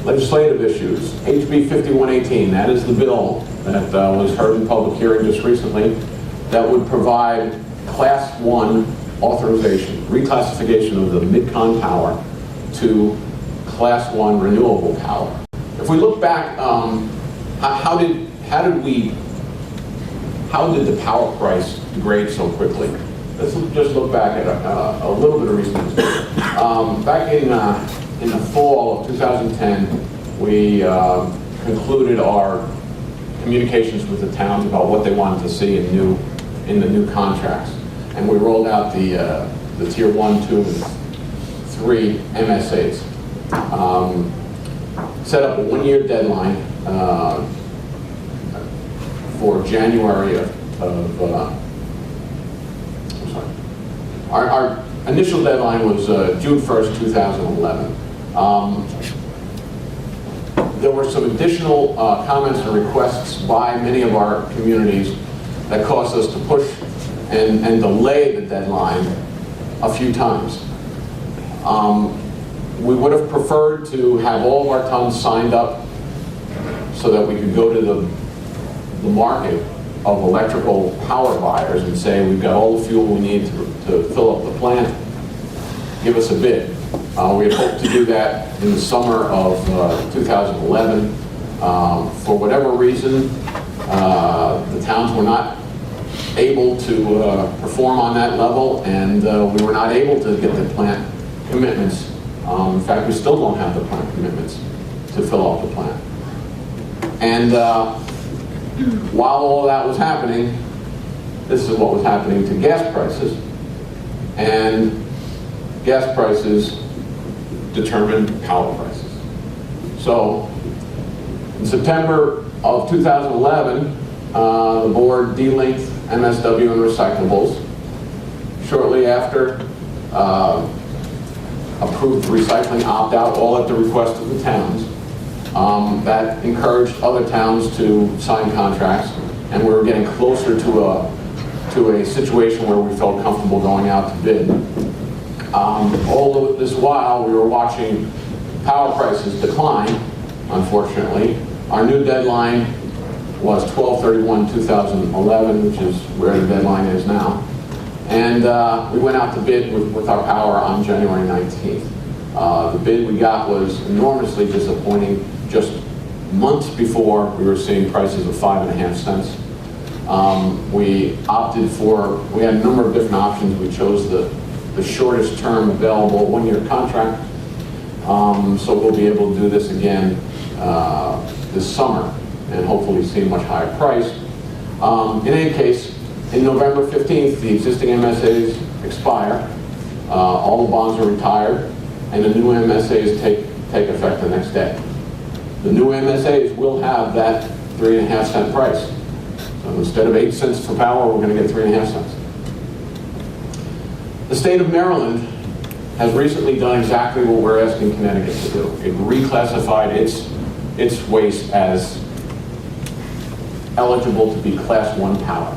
Legislative issues. HB 5118, that is the bill that was heard in public hearing just recently that would provide Class 1 authorization, reclassification of the Mid-Con power to Class 1 renewable power. If we look back, how did the power price degrade so quickly? Let's just look back at a little bit of recent history. Back in the fall of 2010, we concluded our communications with the towns about what they wanted to see in the new contracts, and we rolled out the Tier 1, 2, and 3 MSAs. Set up a one-year deadline for January of our initial deadline was June 1st, 2011. There were some additional comments and requests by many of our communities that caused us to push and delay the deadline a few times. We would have preferred to have all of our tons signed up so that we could go to the market of electrical power buyers and say, we've got all the fuel we need to fill up the plant, give us a bid. We had hoped to do that in the summer of 2011. For whatever reason, the towns were not able to perform on that level, and we were not able to get the plant commitments. In fact, we still don't have the plant commitments to fill up the plant. And while all that was happening, this is what was happening to gas prices. And gas prices determine power prices. So in September of 2011, the board delinked MSW and recyclables. Shortly after, approved recycling opt-out, all at the request of the towns. That encouraged other towns to sign contracts, and we were getting closer to a situation where we felt comfortable going out to bid. All of this while, we were watching power prices decline, unfortunately. Our new deadline was 12/31/2011, which is where the deadline is now. And we went out to bid with our power on January 19th. The bid we got was enormously disappointing. Just months before, we were seeing prices of 5.5 cents. We had a number of different options. We chose the shortest term available, one-year contract. So we'll be able to do this again this summer and hopefully see a much higher price. In any case, in November 15th, the existing MSAs expire. All the bonds are retired, and the new MSAs take effect the next day. The new MSAs will have that 3.5 cent price. So instead of 8 cents for power, we're going to get 3.5 cents. The state of Maryland has recently done exactly what we're asking Connecticut to do. It reclassified its waste as eligible to be Class 1 power.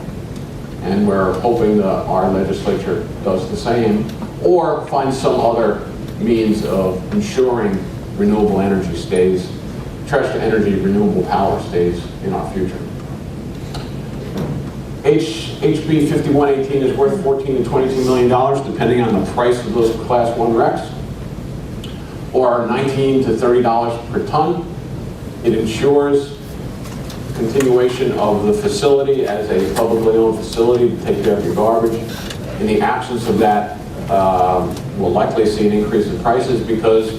And we're hoping that our legislature does the same, or finds some other means of ensuring renewable energy stays, trash to energy renewable power stays in our future. HB 5118 is worth $14 to $22 million, depending on the price of those Class 1 RECs, or $19 to $30 per ton. It ensures continuation of the facility as a publicly owned facility to take care of your garbage. In the absence of that, we'll likely see an increase in prices because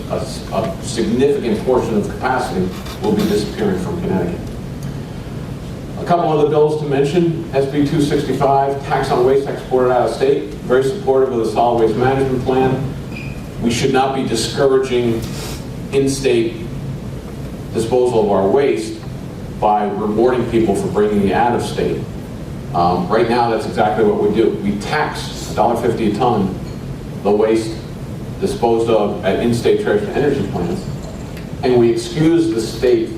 a significant portion of capacity will be disappearing from Connecticut. A couple other bills to mention: SB 265, tax on waste exported out of state. Very supportive of the solid waste management plan. We should not be discouraging in-state disposal of our waste by rewarding people for bringing it out of state. Right now, that's exactly what we do. We tax $1.50 a ton the waste disposed of at in-state trash to energy plants, and we excuse the state.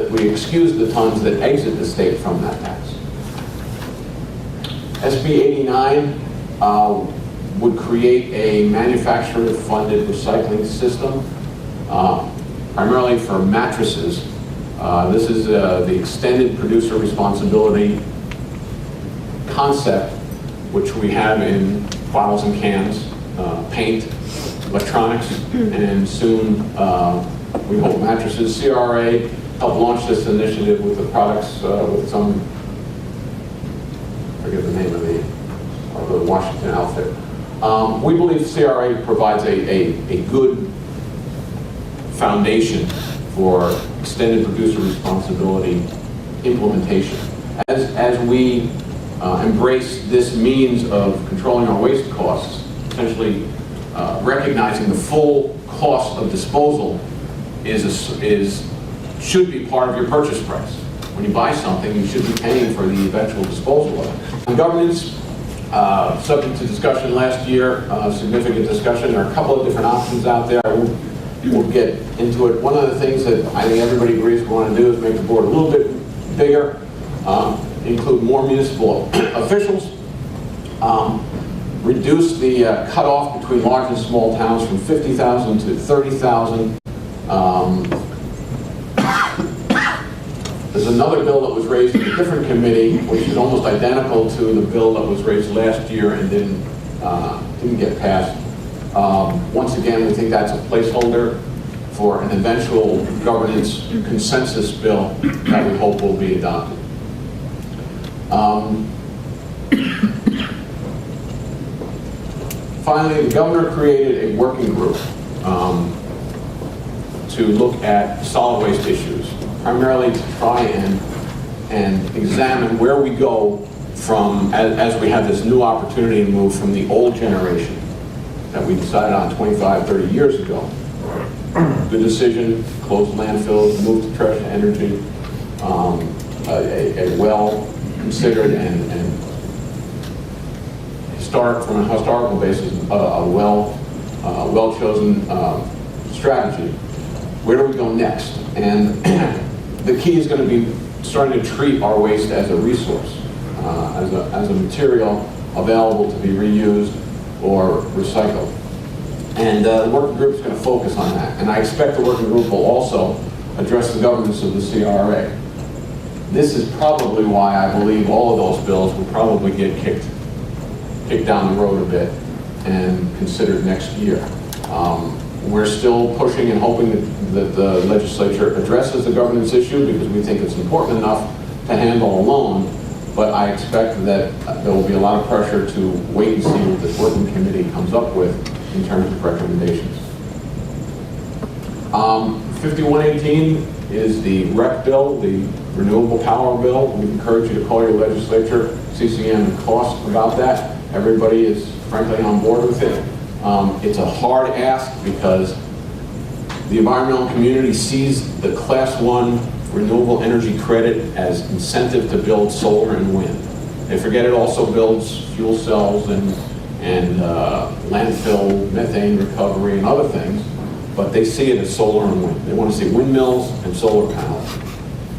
We excuse the tons that exit the state from that tax. SB 89 would create a manufacturer-funded recycling system. primarily for mattresses. This is the extended producer responsibility concept, which we have in bottles and cans, paint, electronics, and soon we hope mattresses. CRA helped launch this initiative with the products, with some, I forget the name of the Washington outfit. We believe CRA provides a good foundation for extended producer responsibility implementation. As we embrace this means of controlling our waste costs, essentially recognizing the full cost of disposal should be part of your purchase price. When you buy something, you should be paying for the eventual disposal of it. On governance, subject to discussion last year, significant discussion. There are a couple of different options out there. We'll get into it. One of the things that I think everybody agrees we want to do is make the board a little bit bigger, include more municipal officials, reduce the cutoff between large and small towns from 50,000 to 30,000. There's another bill that was raised in a different committee, which is almost identical to the bill that was raised last year and didn't get passed. Once again, we think that's a placeholder for an eventual governance consensus bill that we hope will be adopted. Finally, the governor created a working group to look at solid waste issues, primarily to try and examine where we go from, as we have this new opportunity to move from the old generation that we decided on 25, 30 years ago. Good decision, close landfills, move to trash to energy, a well-considered and from a historical basis, a well-chosen strategy. Where do we go next? And the key is going to be starting to treat our waste as a resource, as a material available to be reused or recycled. And the working group is going to focus on that. And I expect the working group will also address the governance of the CRA. This is probably why I believe all of those bills will probably get kicked down the road a bit and considered next year. We're still pushing and hoping that the legislature addresses the governance issue because we think it's important enough to handle alone, but I expect that there will be a lot of pressure to wait and see what this working committee comes up with in terms of recommendations. 5118 is the REC bill, the renewable power bill. We encourage you to call your legislature, CCM, and cost about that. Everybody is frankly on board with it. It's a hard ask because the environmental community sees the Class 1 renewable energy credit as incentive to build solar and wind. They forget it also builds fuel cells and landfill methane recovery and other things, but they see it as solar and wind. They want to see windmills and solar panels.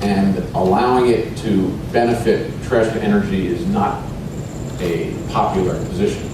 And allowing it to benefit trash to energy is not a popular position.